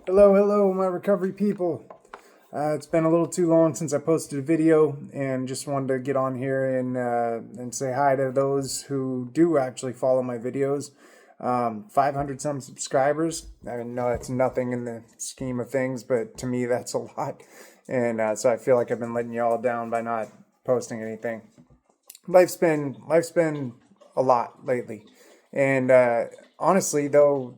Hello, hello, my recovery people. It's been a little too long since I posted a video, and just wanted to get on here and say hi to those who do actually follow my videos. 500 some subscribers. I know that's nothing in the scheme of things, but to me that's a lot, and so I feel like I've been letting you all down by not posting anything. Life's been a lot lately, and honestly, though,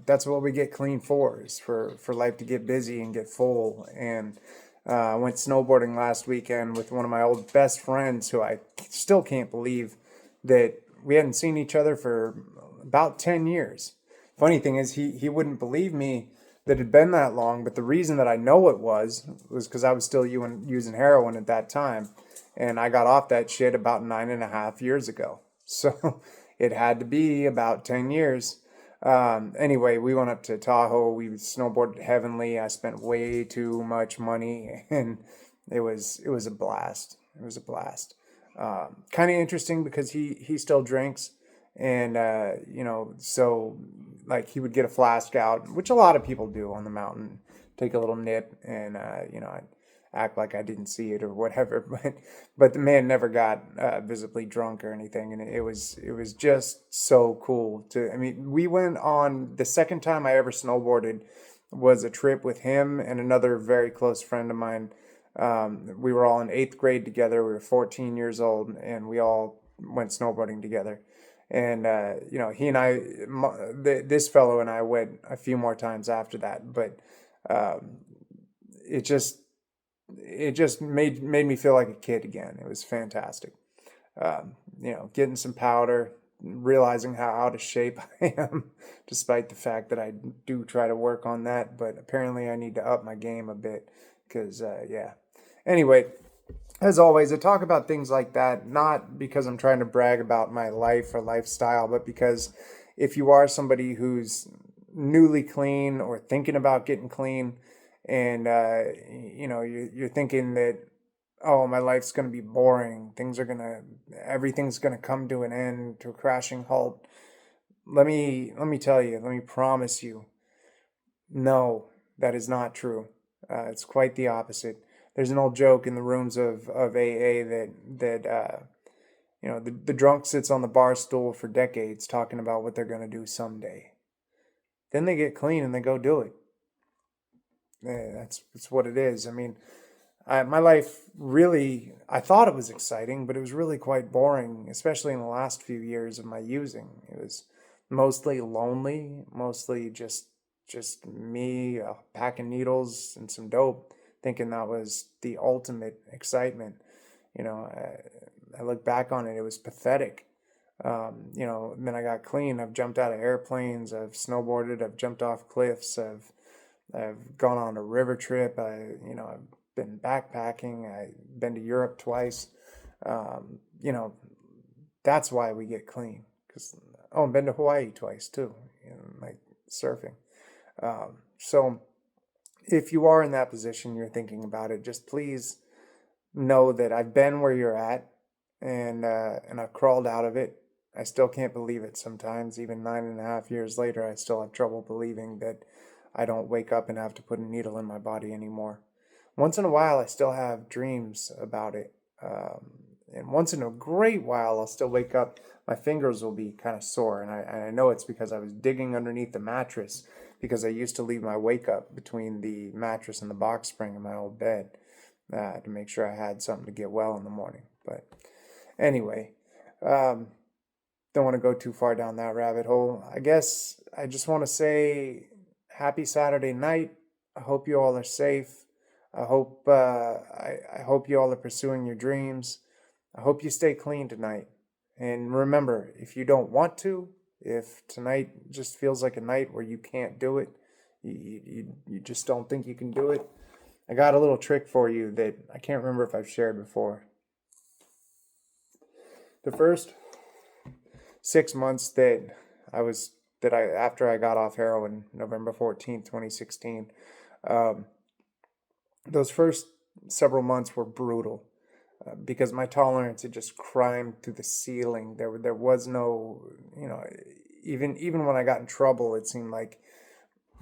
that's what we get clean for, is for life to get busy and get full. And I went snowboarding last weekend with one of my old best friends, who I still can't believe that we hadn't seen each other for about 10 years. Funny thing is, he wouldn't believe me that it had been that long, but the reason that I know it was because I was still using heroin at that time, and I got off that shit about 9.5 years ago. So it had to be about 10 years. Anyway, we went up to Tahoe. We snowboarded heavenly. I spent way too much money, and it was a blast. It was a blast. Kind of interesting because he still drinks, and so like he would get a flask out, which a lot of people do on the mountain, take a little nip, and I'd act like I didn't see it or whatever. But the man never got visibly drunk or anything, and it was just so cool to. I mean, we went on the second time I ever snowboarded was a trip with him and another very close friend of mine. We were all in eighth grade together. We were 14 years old, and we all went snowboarding together. And he and this fellow and I went a few more times after that. But um, it just it just made me feel like a kid again. It was fantastic. Getting some powder, realizing how out of shape I am, despite the fact that I do try to work on that. But apparently, I need to up my game a bit because, yeah. Anyway, as always, I talk about things like that not because I'm trying to brag about my life or lifestyle, but because if you are somebody who's newly clean or thinking about getting clean, and you're thinking that, oh, my life's going to be boring, everything's going to come to an end, to a crashing halt. Let me tell you, let me promise you, no, that is not true. It's quite the opposite. There's an old joke in the rooms of AA that the drunk sits on the bar stool for decades talking about what they're going to do someday. Then they get clean and they go do it. That's what it is. I mean, my life really, I thought it was exciting, but it was really quite boring, especially in the last few years of my using. It was mostly lonely, mostly just me, a pack of needles and some dope, thinking that was the ultimate excitement. I look back on it, it was pathetic. Then I got clean. I've jumped out of airplanes. I've snowboarded. I've jumped off cliffs. I've gone on a river trip. I've been backpacking. I've been to Europe twice. Um, you know, that's why we get clean. I've been to Hawaii twice too. Like surfing. So if you are in that position, you're thinking about it, just please know that I've been where you're at, and I've crawled out of it. I still can't believe it sometimes. Even 9.5 years later, I still have trouble believing that I don't wake up and have to put a needle in my body anymore. Once in a while, I still have dreams about it. And once in a great while, I'll still wake up. My fingers will be kind of sore, and I know it's because I was digging underneath the mattress, because I used to leave my wake up between the mattress and the box spring in my old bed, to make sure I had something to get well in the morning. But anyway, um, don't want to go too far down that rabbit hole. I guess I just want to say happy Saturday night. I hope you all are safe. I hope you all are pursuing your dreams. I hope you stay clean tonight. And remember, if you don't want to, if tonight just feels like a night where you can't do it, you just don't think you can do it, I got a little trick for you that I can't remember if I've shared before. The first 6 months I was that I after I got off heroin, November 14th, 2016, um, those first several months were brutal, because my tolerance had just climbed through the ceiling. There was no, even when I got in trouble, it seemed like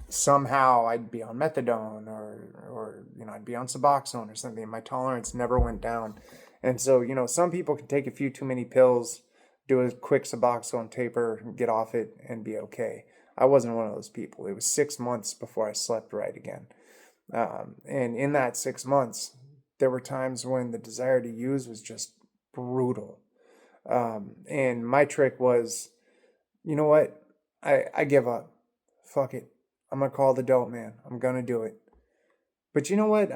somehow I'd be on methadone or I'd be on Suboxone or something. And my tolerance never went down. And so, some people can take a few too many pills, do a quick Suboxone taper, get off it, and be okay. I wasn't one of those people. It was 6 months before I slept right again. And in that 6 months, there were times when the desire to use was just brutal. And my trick was, you know what? I give up. Fuck it. I'm gonna call the dope man. I'm gonna do it. But you know what?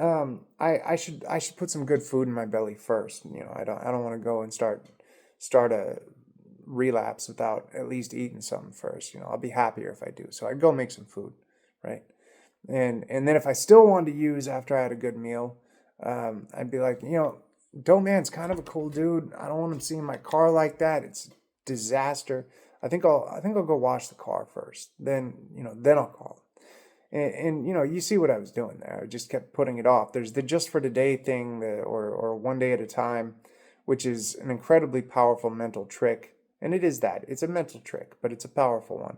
I should put some good food in my belly first. I don't want to go and start a relapse without at least eating something first. I'll be happier if I do. So I'd go make some food, right? And then if I still wanted to use after I had a good meal, I'd be like, Dope Man's kind of a cool dude. I don't want him seeing my car like that. It's a disaster. I think I'll go wash the car first. Then I'll call him. And you see what I was doing there. I just kept putting it off. There's the just for today thing, or one day at a time, which is an incredibly powerful mental trick. And it is that. It's a mental trick, but it's a powerful one.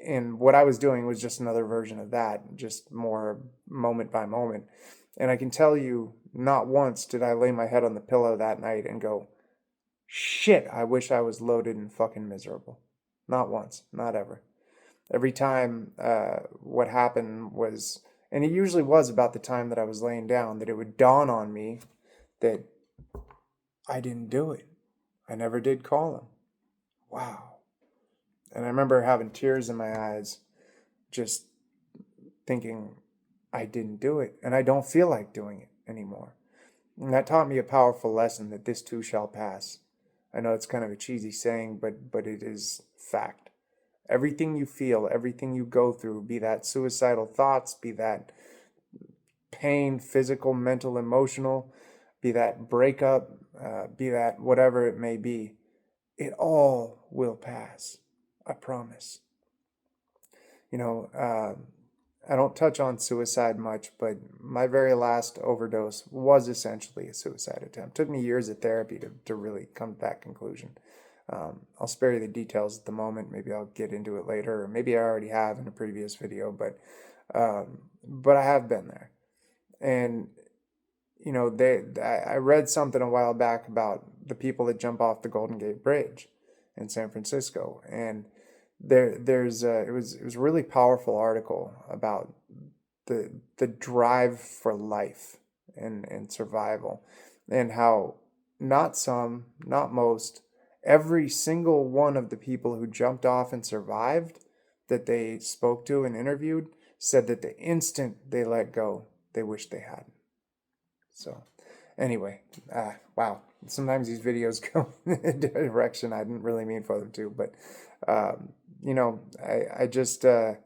And what I was doing was just another version of that, just more moment by moment. And I can tell you, not once did I lay my head on the pillow that night and go, shit, I wish I was loaded and fucking miserable. Not once, not ever. Every time what happened was, and it usually was about the time that I was laying down, that it would dawn on me that I didn't do it. I never did call him. Wow. And I remember having tears in my eyes, just thinking I didn't do it. And I don't feel like doing it anymore. And that taught me a powerful lesson that this too shall pass. I know it's kind of a cheesy saying, but it is fact. Everything you feel, everything you go through, be that suicidal thoughts, be that pain, physical, mental, emotional, be that breakup, be that whatever it may be, it all will pass. I promise. You know, I don't touch on suicide much, but my very last overdose was essentially a suicide attempt. It took me years of therapy to really come to that conclusion. I'll spare you the details at the moment. Maybe I'll get into it later, or maybe I already have in a previous video, but I have been there. And I read something a while back about the people that jump off the Golden Gate Bridge in San Francisco, and it was a really powerful article about the drive for life and survival, and how not most, every single one of the people who jumped off and survived that they spoke to and interviewed said that the instant they let go, they wished they hadn't. So, anyway, wow. Sometimes these videos go in a direction I didn't really mean for them to, but I just I'm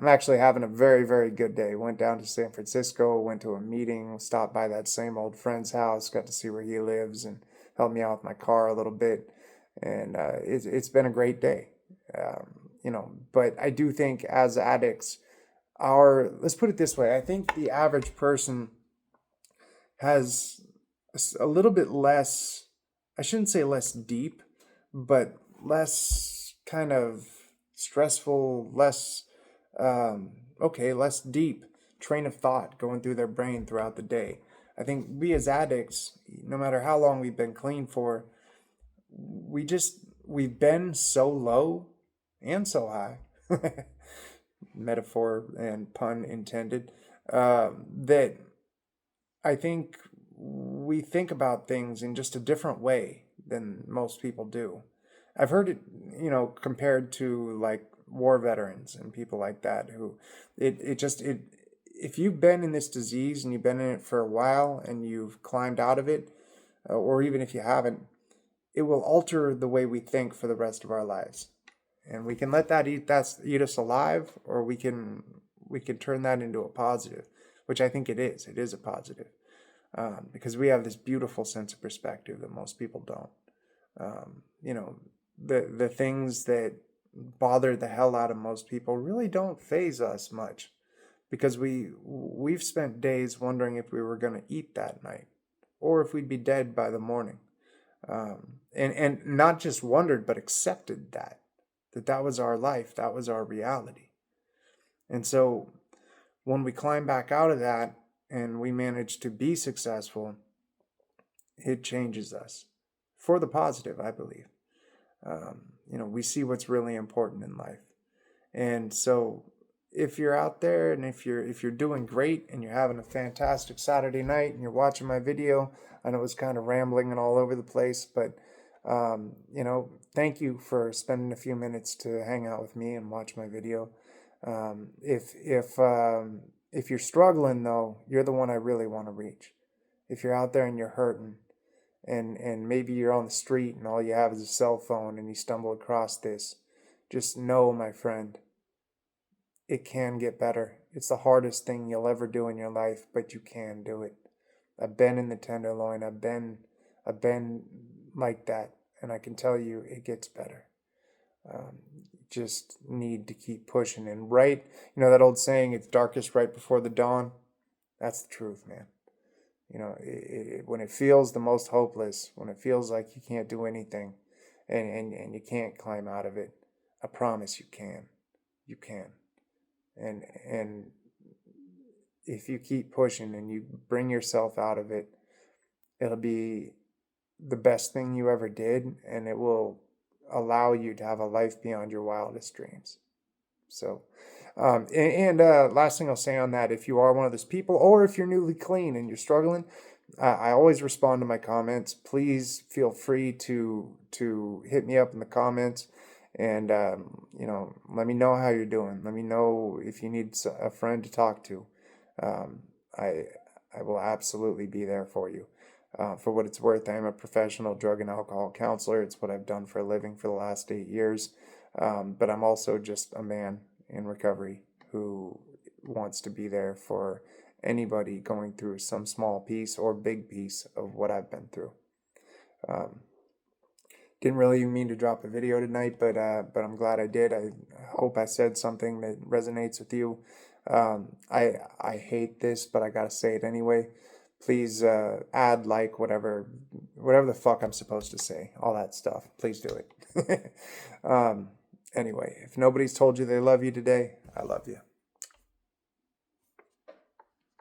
actually having a very, very good day. Went down to San Francisco, went to a meeting, stopped by that same old friend's house, got to see where he lives, and helped me out with my car a little bit, and it's been a great day. But I do think as addicts, let's put it this way, I think the average person has a little bit less, I shouldn't say less deep, but less kind of stressful, less deep train of thought going through their brain throughout the day. I think we as addicts, no matter how long we've been clean for, we've been so low and so high, metaphor and pun intended, that I think we think about things in just a different way than most people do. I've heard it, compared to like war veterans and people like that who if you've been in this disease and you've been in it for a while and you've climbed out of it, or even if you haven't, it will alter the way we think for the rest of our lives. And we can let that eat us alive, or we can turn that into a positive, which I think it is. It is a positive. Because we have this beautiful sense of perspective that most people don't. The things that bother the hell out of most people really don't faze us much, because we've spent days wondering if we were going to eat that night, or if we'd be dead by the morning, and not just wondered but accepted that. that was our life, that was our reality. And so when we climb back out of that and we manage to be successful, it changes us for the positive, I believe. We see what's really important in life. And so if you're out there and if you're doing great and you're having a fantastic Saturday night and you're watching my video, I know it was kind of rambling and all over the place, but thank you for spending a few minutes to hang out with me and watch my video. If you're struggling though, you're the one I really want to reach. If you're out there and you're hurting, and maybe you're on the street and all you have is a cell phone and you stumble across this, just know, my friend, it can get better. It's the hardest thing you'll ever do in your life, but you can do it. I've been in the tenderloin. I've been like that, and I can tell you it gets better. Just need to keep pushing. And right, that old saying, it's darkest right before the dawn. That's the truth, man. When it feels the most hopeless, when it feels like you can't do anything and you can't climb out of it, I promise you can. You can. And if you keep pushing and you bring yourself out of it, it'll be the best thing you ever did, and it will allow you to have a life beyond your wildest dreams. So, last thing I'll say on that, if you are one of those people, or if you're newly clean and you're struggling, I always respond to my comments. Please feel free to hit me up in the comments, and let me know how you're doing. Let me know if you need a friend to talk to. I will absolutely be there for you. For what it's worth, I am a professional drug and alcohol counselor. It's what I've done for a living for the last 8 years. But I'm also just a man in recovery who wants to be there for anybody going through some small piece or big piece of what I've been through. Didn't really mean to drop a video tonight, but I'm glad I did. I hope I said something that resonates with you. I hate this, but I gotta say it anyway. Please add, like, whatever the fuck I'm supposed to say, all that stuff. Please do it. Anyway, if nobody's told you they love you today, I love you.